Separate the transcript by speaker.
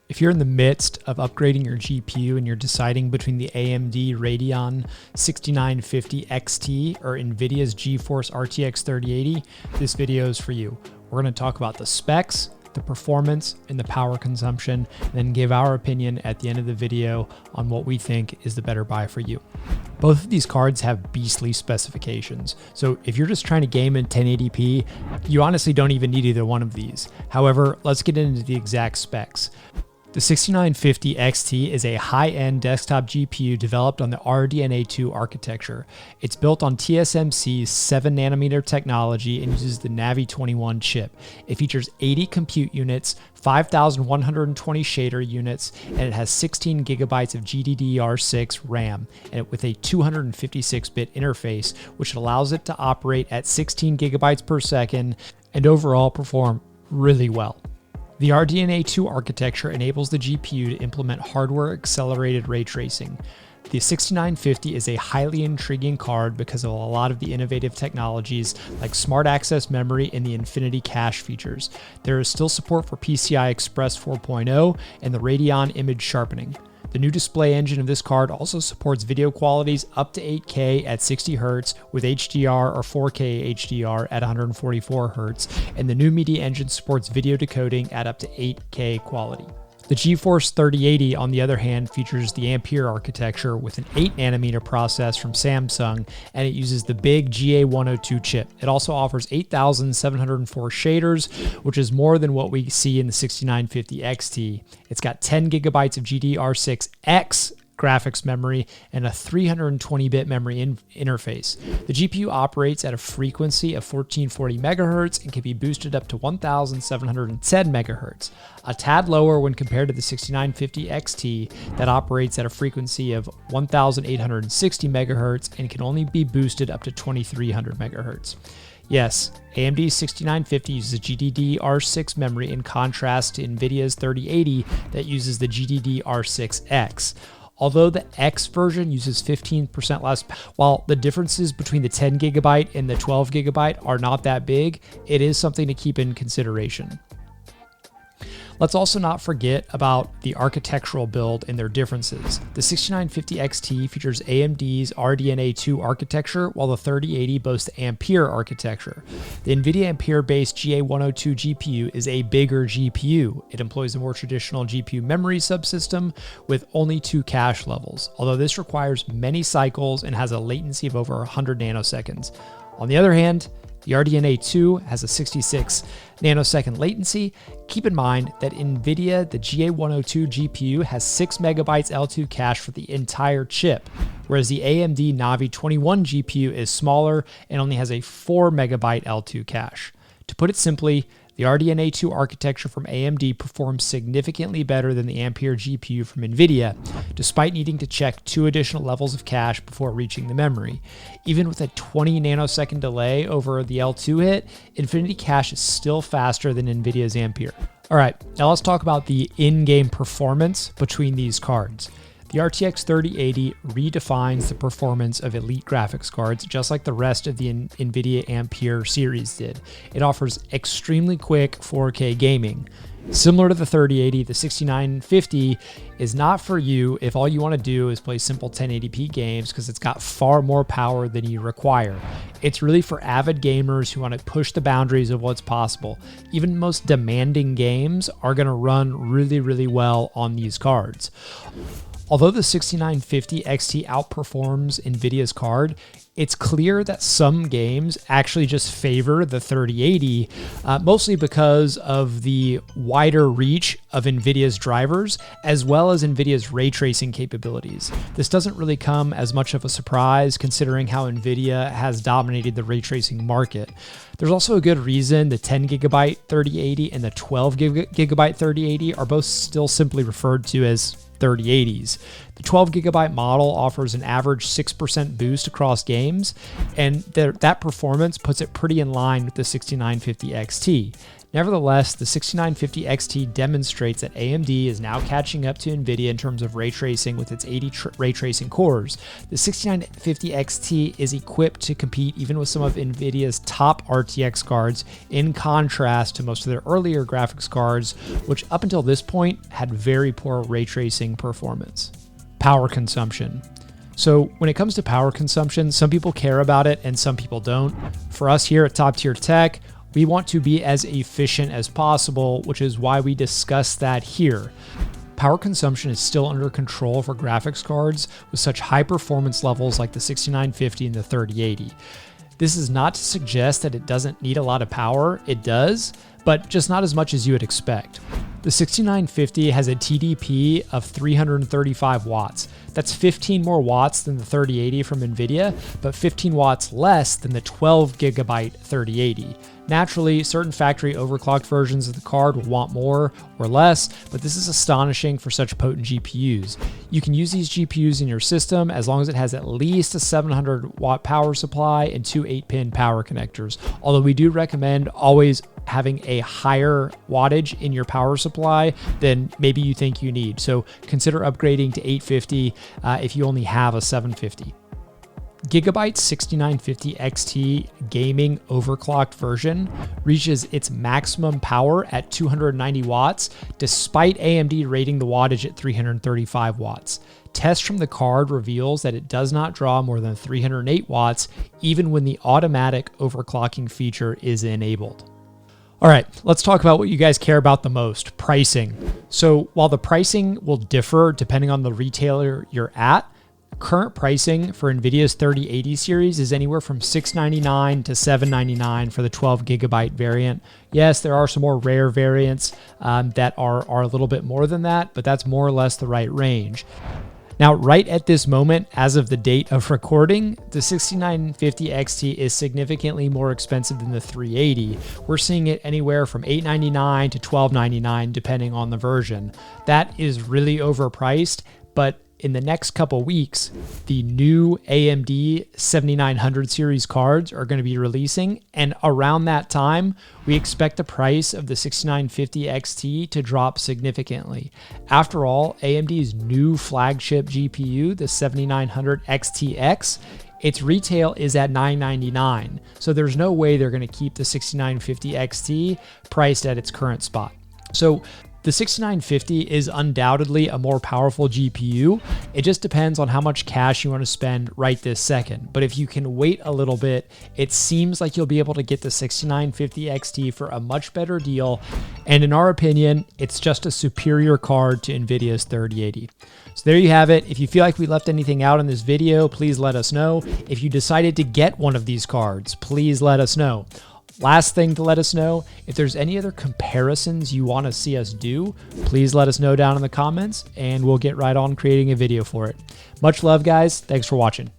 Speaker 1: If you're in the midst of upgrading your GPU and you're deciding between the AMD Radeon 6950 XT or NVIDIA's GeForce RTX 3080, this video is for you. We're going to talk about the specs, the performance, and the power consumption, and then give our opinion at the end of the video on what we think is the better buy for you. Both of these cards have beastly specifications, so if you're just trying to game in 1080p, you honestly don't even need either one of these. However, let's get into the exact specs. The 6950 XT is a high-end desktop GPU developed on the RDNA 2 architecture. It's built on TSMC's 7nm technology and uses the Navi 21 chip. It features 80 compute units, 5,120 shader units, and it has 16 gigabytes of GDDR6 RAM, and with a 256-bit interface, which allows it to operate at 16 gigabytes per second and overall perform really well. The RDNA 2 architecture enables the GPU to implement hardware-accelerated ray tracing. The 6950 is a highly intriguing card because of a lot of the innovative technologies like smart access memory and the infinity cache features. There is still support for PCI Express 4.0 and the Radeon image sharpening. The new display engine of this card also supports video qualities up to 8K at 60 Hz with HDR or 4K HDR at 144 Hz, and the new media engine supports video decoding at up to 8K quality. The GeForce 3080, on the other hand, features the Ampere architecture with an 8nm process from Samsung, and it uses the big GA102 chip. It also offers 8,704 shaders, which is more than what we see in the 6950 XT. It's got 10 gigabytes of GDR6X graphics memory and a 320-bit memory interface. The GPU operates at a frequency of 1440 megahertz and can be boosted up to 1710 megahertz, a tad lower when compared to the 6950 XT that operates at a frequency of 1860 megahertz and can only be boosted up to 2300 megahertz. Yes, AMD's 6950 uses GDDR6 memory in contrast to NVIDIA's 3080 that uses the GDDR6X. Although the X version uses 15% less, while the differences between the 10 gigabyte and the 12 gigabyte are not that big, it is something to keep in consideration. Let's also not forget about the architectural build and their differences. The 6950 XT features AMD's RDNA 2 architecture, while the 3080 boasts the Ampere architecture. The NVIDIA Ampere-based GA102 GPU is a bigger GPU. It employs a more traditional GPU memory subsystem with only 2 cache levels, although this requires many cycles and has a latency of over 100 nanoseconds. On the other hand, the RDNA 2 has a 66 nanosecond latency. Keep in mind that NVIDIA, the GA102 GPU, has 6 megabytes L2 cache for the entire chip, whereas the AMD Navi 21 GPU is smaller and only has a 4 megabyte L2 cache. To put it simply, the RDNA 2 architecture from AMD performs significantly better than the Ampere GPU from NVIDIA, despite needing to check 2 additional levels of cache before reaching the memory. Even with a 20 nanosecond delay over the L2 hit, Infinity Cache is still faster than NVIDIA's Ampere. All right, now let's talk about the in-game performance between these cards. The RTX 3080 redefines the performance of elite graphics cards, just like the rest of the NVIDIA Ampere series did. It offers extremely quick 4K gaming. Similar to the 3080, the 6950 is not for you if all you want to do is play simple 1080p games because it's got far more power than you require. It's really for avid gamers who want to push the boundaries of what's possible. Even the most demanding games are going to run really, really well on these cards. Although the 6950 XT outperforms NVIDIA's card, it's clear that some games actually just favor the 3080, mostly because of the wider reach of NVIDIA's drivers, as well as NVIDIA's ray tracing capabilities. This doesn't really come as much of a surprise considering how NVIDIA has dominated the ray tracing market. There's also a good reason the 10 gigabyte 3080 and the 12 gigabyte 3080 are both still simply referred to as 3080s. The 12 gigabyte model offers an average 6% boost across games, and that performance puts it pretty in line with the 6950 XT. Nevertheless, the 6950 XT demonstrates that AMD is now catching up to NVIDIA in terms of ray tracing with its 80 ray tracing cores. The 6950 XT is equipped to compete even with some of NVIDIA's top RTX cards, in contrast to most of their earlier graphics cards, which up until this point had very poor ray tracing performance. Power consumption. So when it comes to power consumption, some people care about it and some people don't. For us here at Top Tier Tech, we want to be as efficient as possible, which is why we discuss that here. Power consumption is still under control for graphics cards with such high performance levels like the 6950 and the 3080. This is not to suggest that it doesn't need a lot of power. It does, but just not as much as you would expect. The 6950 has a TDP of 335 watts. That's 15 more watts than the 3080 from NVIDIA, but 15 watts less than the 12 gigabyte 3080. Naturally, certain factory overclocked versions of the card will want more or less, but this is astonishing for such potent GPUs. You can use these GPUs in your system as long as it has at least a 700 watt power supply and two 8-pin power connectors, although we do recommend always having a higher wattage in your power supply than maybe you think you need. So consider upgrading to 850 if you only have a 750. Gigabyte's 6950 XT gaming overclocked version reaches its maximum power at 290 watts, despite AMD rating the wattage at 335 watts. Tests from the card reveals that it does not draw more than 308 watts, even when the automatic overclocking feature is enabled. All right, let's talk about what you guys care about the most, pricing. So while the pricing will differ depending on the retailer you're at, current pricing for NVIDIA's 3080 series is anywhere from $699 to $799 for the 12 gigabyte variant. Yes, there are some more rare variants that are a little bit more than that, but that's more or less the right range. Now, right at this moment, as of the date of recording, the 6950 XT is significantly more expensive than the 380. We're seeing it anywhere from $899 to $1299, depending on the version. That is really overpriced, but in the next couple weeks, the new AMD 7900 series cards are going to be releasing, and around that time, we expect the price of the 6950 XT to drop significantly. After all, AMD's new flagship GPU, the 7900 XTX, its retail is at $999, so there's no way they're going to keep the 6950 XT priced at its current spot. So the 6950 is undoubtedly a more powerful GPU. It just depends on how much cash you want to spend right this second. But if you can wait a little bit, it seems like you'll be able to get the 6950 XT for a much better deal. And in our opinion, it's just a superior card to NVIDIA's 3080. So there you have it. If you feel like we left anything out in this video, please let us know. If you decided to get one of these cards, please let us know. Last thing to let us know, if there's any other comparisons you want to see us do, please let us know down in the comments and we'll get right on creating a video for it. Much love, guys. Thanks for watching.